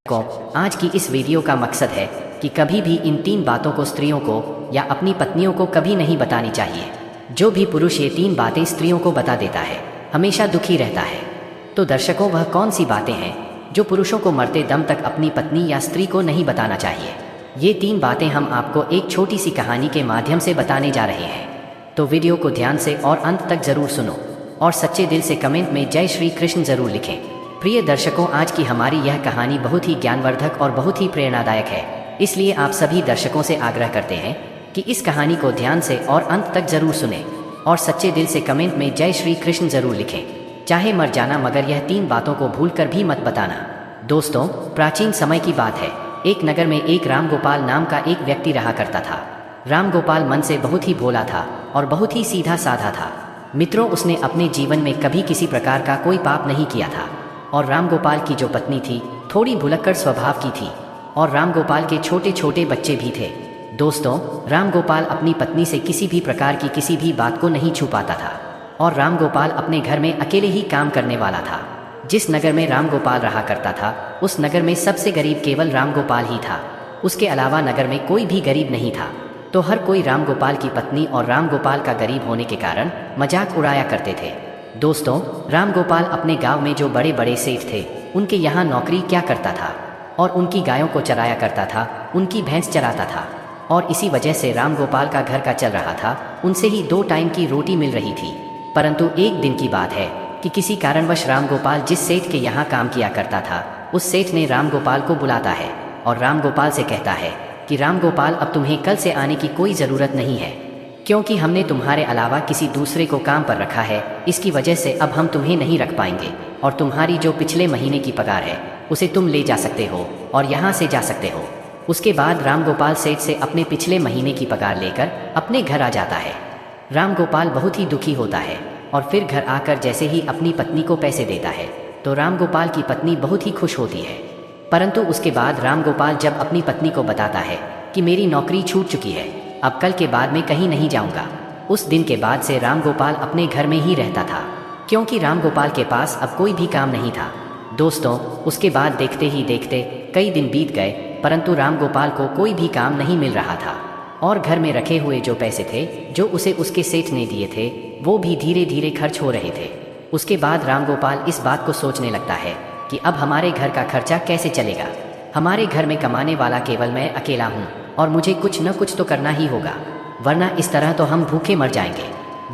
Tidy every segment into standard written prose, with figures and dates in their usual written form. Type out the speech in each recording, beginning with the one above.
को आज की इस वीडियो का मकसद है कि कभी भी इन 3 बातों को स्त्रियों को या अपनी पत्नियों को कभी नहीं बतानी चाहिए। जो भी पुरुष ये 3 बातें स्त्रियों को बता देता है हमेशा दुखी रहता है। तो दर्शकों, वह कौन सी बातें हैं जो पुरुषों को मरते दम तक अपनी पत्नी या स्त्री को नहीं बताना चाहिए? ये 3 बातें हम आपको एक छोटी सी कहानी के माध्यम से बताने जा रहे हैं। तो वीडियो को ध्यान से और अंत तक जरूर सुनो और सच्चे दिल से कमेंट में जय श्री कृष्ण जरूर लिखें। प्रिय दर्शकों, आज की हमारी यह कहानी बहुत ही ज्ञानवर्धक और बहुत ही प्रेरणादायक है, इसलिए आप सभी दर्शकों से आग्रह करते हैं कि इस कहानी को ध्यान से और अंत तक जरूर सुने और सच्चे दिल से कमेंट में जय श्री कृष्ण जरूर लिखें। चाहे मर जाना मगर यह 3 बातों को भूलकर भी मत बताना। दोस्तों, प्राचीन समय की बात है। एक नगर में एक राम गोपाल नाम का एक व्यक्ति रहा करता था। राम गोपाल मन से बहुत ही भोला था और बहुत ही सीधा साधा था। मित्रों, उसने अपने जीवन में कभी किसी प्रकार का कोई पाप नहीं किया था और राम गोपाल की जो पत्नी थी थोड़ी भुलक्कड़ स्वभाव की थी और राम गोपाल के छोटे छोटे बच्चे भी थे। दोस्तों, राम गोपाल अपनी पत्नी से किसी भी प्रकार की किसी भी बात को नहीं छुपाता था और राम गोपाल अपने घर में अकेले ही काम करने वाला था। जिस नगर में राम गोपाल रहा करता था उस नगर में सबसे गरीब केवल राम गोपाल ही था। उसके अलावा नगर में कोई भी गरीब नहीं था। तो हर कोई राम गोपाल की पत्नी और राम गोपाल का गरीब होने के कारण मजाक उड़ाया करते थे। दोस्तों, राम गोपाल अपने गांव में जो बड़े बड़े सेठ थे उनके यहाँ नौकरी क्या करता था और उनकी गायों को चराया करता था, उनकी भैंस चराता था और इसी वजह से राम गोपाल का घर का चल रहा था। उनसे ही 2 टाइम की रोटी मिल रही थी। परंतु एक दिन की बात है कि किसी कारणवश राम गोपाल जिस सेठ के यहाँ काम किया करता था उस सेठ ने राम गोपाल को बुलाता है और राम गोपाल से कहता है कि राम गोपाल, अब तुम्हें कल से आने की कोई ज़रूरत नहीं है, क्योंकि हमने तुम्हारे अलावा किसी दूसरे को काम पर रखा है। इसकी वजह से अब हम तुम्हें नहीं रख पाएंगे और तुम्हारी जो पिछले महीने की पगार है उसे तुम ले जा सकते हो और यहाँ से जा सकते हो। उसके बाद राम गोपाल सेठ से अपने पिछले महीने की पगार लेकर अपने घर आ जाता है। राम गोपाल बहुत ही दुखी होता है और फिर घर आकर जैसे ही अपनी पत्नी को पैसे देता है तो राम गोपाल की पत्नी बहुत ही खुश होती है। परंतु उसके बाद राम गोपाल जब अपनी पत्नी को बताता है कि मेरी नौकरी छूट चुकी है, अब कल के बाद मैं कहीं नहीं जाऊंगा, उस दिन के बाद से राम गोपाल अपने घर में ही रहता था, क्योंकि राम गोपाल के पास अब कोई भी काम नहीं था। दोस्तों, उसके बाद देखते ही देखते कई दिन बीत गए, परंतु राम गोपाल को कोई भी काम नहीं मिल रहा था और घर में रखे हुए जो पैसे थे जो उसे उसके सेठ ने दिए थे वो भी धीरे धीरे खर्च हो रहे थे। उसके बाद राम गोपाल इस बात को सोचने लगता है कि अब हमारे घर का खर्चा कैसे चलेगा। हमारे घर में कमाने वाला केवल मैं अकेला हूँ और मुझे कुछ न कुछ तो करना ही होगा, वरना इस तरह तो हम भूखे मर जाएंगे।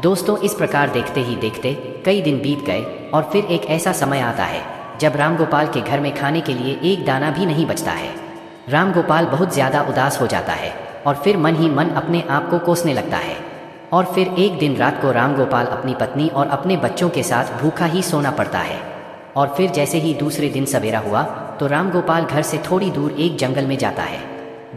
दोस्तों, इस प्रकार देखते ही देखते कई दिन बीत गए और फिर एक ऐसा समय आता है जब राम गोपाल के घर में खाने के लिए एक दाना भी नहीं बचता है। राम गोपाल बहुत ज़्यादा उदास हो जाता है और फिर मन ही मन अपने आप को कोसने लगता है। और फिर एक दिन रात को राम गोपाल अपनी पत्नी और अपने बच्चों के साथ भूखा ही सोना पड़ता है। और फिर जैसे ही दूसरे दिन सवेरा हुआ तो राम गोपाल घर से थोड़ी दूर एक जंगल में जाता है।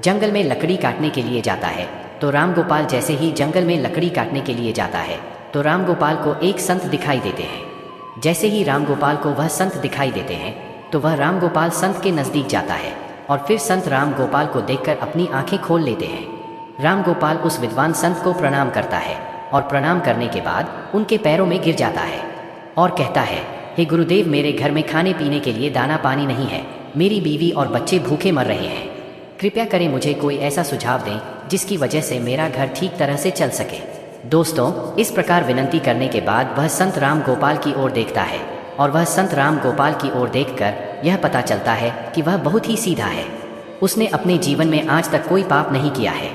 जंगल में लकड़ी काटने के लिए जाता है। तो राम गोपाल जैसे ही जंगल में लकड़ी काटने के लिए जाता है तो राम गोपाल को एक संत दिखाई देते हैं। जैसे ही राम गोपाल को वह संत दिखाई देते हैं तो वह राम गोपाल संत के नज़दीक जाता है और फिर संत राम गोपाल को देखकर अपनी आंखें खोल लेते हैं। राम गोपाल उस विद्वान संत को प्रणाम करता है और प्रणाम करने के बाद उनके पैरों में गिर जाता है और कहता है, हे गुरुदेव, मेरे घर में खाने पीने के लिए दाना पानी नहीं है, मेरी बीवी और बच्चे भूखे मर रहे हैं, कृपया करें मुझे कोई ऐसा सुझाव दें जिसकी वजह से मेरा घर ठीक तरह से चल सके। दोस्तों, इस प्रकार विनती करने के बाद वह संत राम गोपाल की ओर देखता है और वह संत राम गोपाल की ओर देखकर यह पता चलता है कि वह बहुत ही सीधा है। उसने अपने जीवन में आज तक कोई पाप नहीं किया है।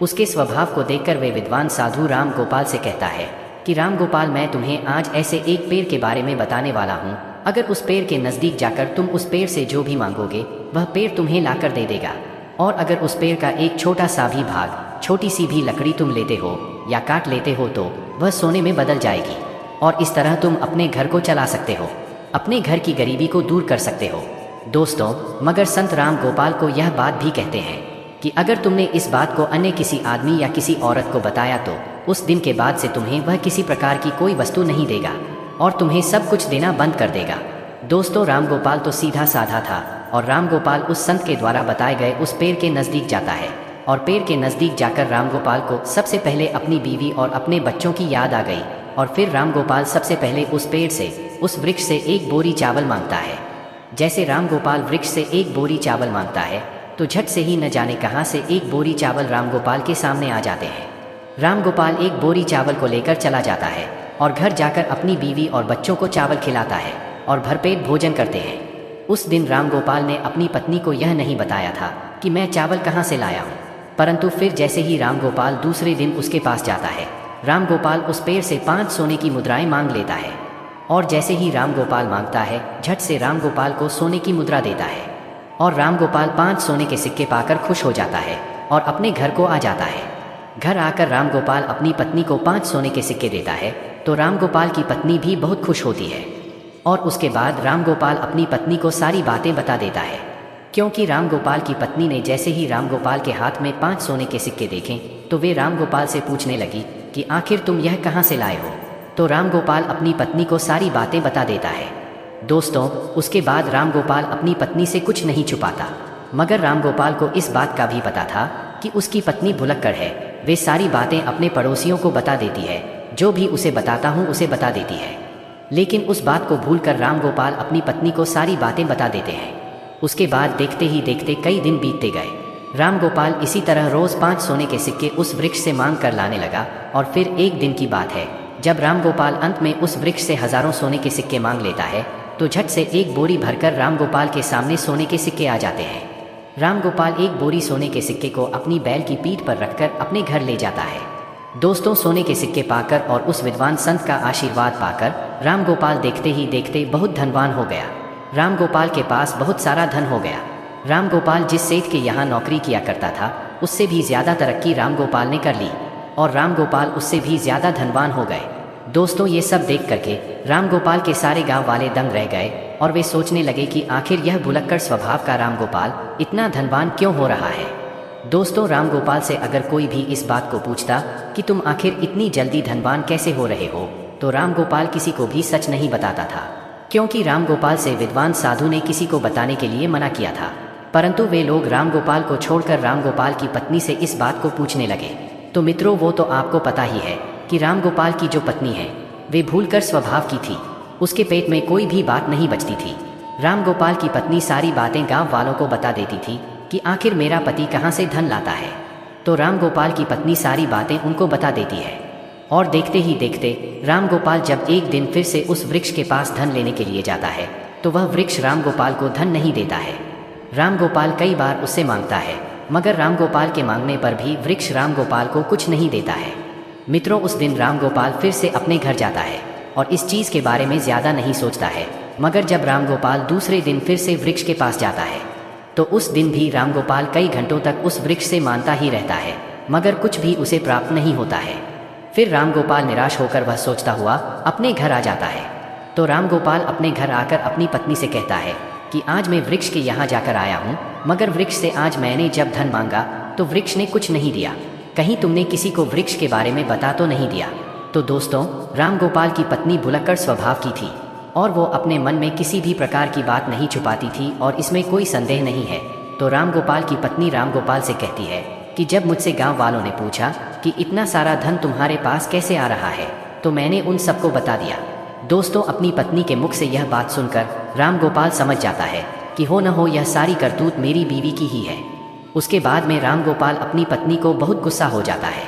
उसके स्वभाव को देखकर वे विद्वान साधु राम गोपाल से कहता है कि राम गोपाल, मैं तुम्हें आज ऐसे एक पेड़ के बारे में बताने वाला हूँ। अगर उस पेड़ के नज़दीक जाकर तुम उस पेड़ से जो भी मांगोगे वह पेड़ तुम्हें लाकर दे देगा, और अगर उस पेड़ का एक छोटा सा भी भाग, छोटी सी भी लकड़ी तुम लेते हो या काट लेते हो तो वह सोने में बदल जाएगी और इस तरह तुम अपने घर को चला सकते हो, अपने घर की गरीबी को दूर कर सकते हो। दोस्तों, मगर संत राम गोपाल को यह बात भी कहते हैं कि अगर तुमने इस बात को अन्य किसी आदमी या किसी औरत को बताया तो उस दिन के बाद से तुम्हें वह किसी प्रकार की कोई वस्तु नहीं देगा और तुम्हें सब कुछ देना बंद कर देगा। दोस्तों, राम गोपाल तो सीधा साधा था और राम गोपाल उस संत के द्वारा बताए गए उस पेड़ के नज़दीक जाता है और पेड़ के नज़दीक जाकर राम गोपाल को सबसे पहले अपनी बीवी और अपने बच्चों की याद आ गई और फिर राम गोपाल सबसे पहले उस पेड़ से, उस वृक्ष से एक बोरी चावल मांगता है जैसे राम गोपाल वृक्ष से एक बोरी चावल मांगता है तो झट से ही न जाने कहाँ से एक बोरी चावल राम गोपाल के सामने आ जाते हैं। राम गोपाल एक बोरी चावल को लेकर चला जाता है और घर जाकर अपनी बीवी और बच्चों को चावल खिलाता है और भरपेट भोजन करते हैं। उस दिन राम गोपाल ने अपनी पत्नी को यह नहीं बताया था कि मैं चावल कहाँ से लाया हूँ, परंतु फिर जैसे ही राम गोपाल दूसरे दिन उसके पास जाता है, राम गोपाल उस पेड़ से 5 सोने की मुद्राएं मांग लेता है और जैसे ही राम गोपाल मांगता है झट से राम गोपाल को सोने की मुद्रा देता है और राम गोपाल 5 सोने के सिक्के पाकर खुश हो जाता है और अपने घर को आ जाता है। घर आकर राम गोपाल अपनी पत्नी को 5 सोने के सिक्के देता है तो राम गोपाल की पत्नी भी बहुत खुश होती है और उसके बाद राम गोपाल अपनी पत्नी को सारी बातें बता देता है, क्योंकि राम गोपाल की पत्नी ने जैसे ही राम गोपाल के हाथ में 5 सोने के सिक्के देखे तो वे राम गोपाल से पूछने लगी कि आखिर तुम यह कहाँ से लाए हो। तो राम गोपाल अपनी पत्नी को सारी बातें बता देता है। दोस्तों, उसके बाद राम गोपाल अपनी पत्नी से कुछ नहीं छुपाता, मगर राम गोपाल को इस बात का भी पता था कि उसकी पत्नी भुलक्कड़ है। वे सारी बातें अपने पड़ोसियों को बता देती है, जो भी उसे बताता हूँ उसे बता देती है। लेकिन उस बात को भूलकर राम गोपाल अपनी पत्नी को सारी बातें बता देते हैं। उसके बाद देखते ही देखते कई दिन बीतते गए। राम गोपाल इसी तरह रोज़ 5 सोने के सिक्के उस वृक्ष से मांग कर लाने लगा और फिर एक दिन की बात है जब राम गोपाल अंत में उस वृक्ष से हज़ारों सोने के सिक्के मांग लेता है तो झट से एक बोरी भरकर राम गोपाल के सामने सोने के सिक्के आ जाते हैं। राम गोपाल एक बोरी सोने के सिक्के को अपनी बैल की पीठ पर रखकर अपने घर ले जाता है। दोस्तों, सोने के सिक्के पाकर और उस विद्वान संत का आशीर्वाद पाकर राम गोपाल देखते ही देखते बहुत धनवान हो गया। राम गोपाल के पास बहुत सारा धन हो गया। राम गोपाल जिस सेठ के यहाँ नौकरी किया करता था उससे भी ज़्यादा तरक्की राम गोपाल ने कर ली और राम गोपाल उससे भी ज़्यादा धनवान हो गए। दोस्तों, ये सब देख करके राम गोपाल के सारे गांव वाले दंग रह गए और वे सोचने लगे कि आखिर यह भुलक्कड़ स्वभाव का राम गोपाल इतना धनवान क्यों हो रहा है। दोस्तों, राम गोपाल से अगर कोई भी इस बात को पूछता कि तुम आखिर इतनी जल्दी धनवान कैसे हो रहे हो, तो राम गोपाल किसी को भी सच नहीं बताता था, क्योंकि राम गोपाल से विद्वान साधु ने किसी को बताने के लिए मना किया था। परंतु वे लोग राम गोपाल को छोड़कर राम गोपाल की पत्नी से इस बात को पूछने लगे। तो मित्रों, वो तो आपको पता ही है कि राम गोपाल की जो पत्नी है वे भूलकर स्वभाव की थी। उसके पेट में कोई भी बात नहीं बचती थी। राम गोपाल की पत्नी सारी बातें गांव वालों को बता देती थी कि आखिर मेरा पति कहाँ से धन लाता है। तो राम गोपाल की पत्नी सारी बातें उनको बता देती है और देखते ही देखते राम गोपाल जब एक दिन फिर से उस वृक्ष के पास धन लेने के लिए जाता है तो वह वृक्ष राम गोपाल को धन नहीं देता है। राम गोपाल कई बार उससे मांगता है, मगर राम गोपाल के मांगने पर भी वृक्ष राम गोपाल को कुछ नहीं देता है। मित्रों, उस दिन राम गोपाल फिर से अपने घर जाता है और इस चीज़ के बारे में ज़्यादा नहीं सोचता है। मगर जब राम गोपाल दूसरे दिन फिर से वृक्ष के पास जाता है तो उस दिन भी राम गोपाल कई घंटों तक उस वृक्ष से मानता ही रहता है, मगर कुछ भी उसे प्राप्त नहीं होता है। फिर राम गोपाल निराश होकर वह सोचता हुआ अपने घर आ जाता है। तो राम गोपाल अपने घर आकर अपनी पत्नी से कहता है कि आज मैं वृक्ष के यहाँ जाकर आया हूँ, मगर वृक्ष से आज मैंने जब धन मांगा तो वृक्ष ने कुछ नहीं दिया। कहीं तुमने किसी को वृक्ष के बारे में बता तो नहीं दिया। तो दोस्तों, राम गोपाल की पत्नी भुलक्कड़ स्वभाव की थी और वो अपने मन में किसी भी प्रकार की बात नहीं छुपाती थी और इसमें कोई संदेह नहीं है। तो राम गोपाल की पत्नी राम गोपाल से कहती है कि जब मुझसे गांव वालों ने पूछा कि इतना सारा धन तुम्हारे पास कैसे आ रहा है तो मैंने उन सबको बता दिया। दोस्तों, अपनी पत्नी के मुख से यह बात सुनकर राम गोपाल समझ जाता है कि हो न हो यह सारी करतूत मेरी बीवी की ही है। उसके बाद में राम गोपाल अपनी पत्नी को बहुत गुस्सा हो जाता है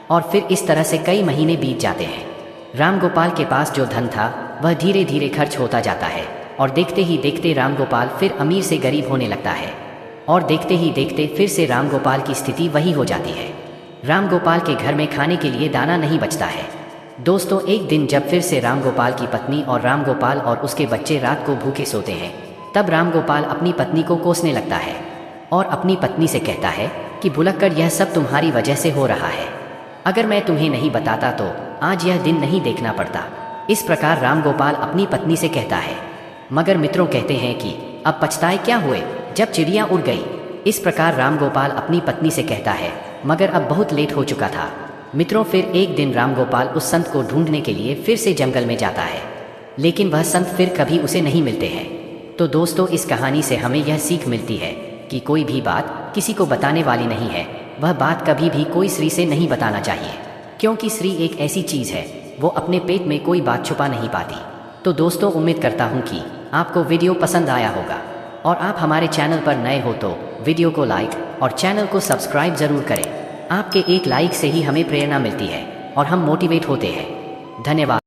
और फिर इस तरह से कई महीने बीत जाते हैं। राम गोपाल के पास जो धन था वह धीरे धीरे खर्च होता जाता है और देखते ही देखते राम गोपाल फिर अमीर से गरीब होने लगता है और देखते ही देखते फिर से राम गोपाल की स्थिति वही हो जाती है। राम गोपाल के घर में खाने के लिए दाना नहीं बचता है। दोस्तों, एक दिन जब फिर से राम गोपाल की पत्नी और राम गोपाल और उसके बच्चे रात को भूखे सोते हैं, तब राम गोपाल अपनी पत्नी को कोसने लगता है और अपनी पत्नी से कहता है कि भुलक्कड़, यह सब तुम्हारी वजह से हो रहा है। अगर मैं तुम्हें नहीं बताता तो आज यह दिन नहीं देखना पड़ता। इस प्रकार राम गोपाल अपनी पत्नी से कहता है। मगर मित्रों कहते हैं कि अब पछताए क्या हुए जब चिड़िया उड़ गई। इस प्रकार राम गोपाल अपनी पत्नी से कहता है, मगर अब बहुत लेट हो चुका था। मित्रों, फिर एक दिन राम गोपाल उस संत को ढूंढने के लिए फिर से जंगल में जाता है, लेकिन वह संत फिर कभी उसे नहीं मिलते हैं। तो दोस्तों, इस कहानी से हमें यह सीख मिलती है कि कोई भी बात किसी को बताने वाली नहीं है। वह बात कभी भी कोई स्त्री से नहीं बताना चाहिए, क्योंकि स्त्री एक ऐसी चीज़ है वो अपने पेट में कोई बात छुपा नहीं पाती। तो दोस्तों, उम्मीद करता हूँ कि आपको वीडियो पसंद आया होगा और आप हमारे चैनल पर नए हो तो वीडियो को लाइक और चैनल को सब्सक्राइब ज़रूर करें। आपके एक लाइक से ही हमें प्रेरणा मिलती है और हम मोटिवेट होते हैं। धन्यवाद।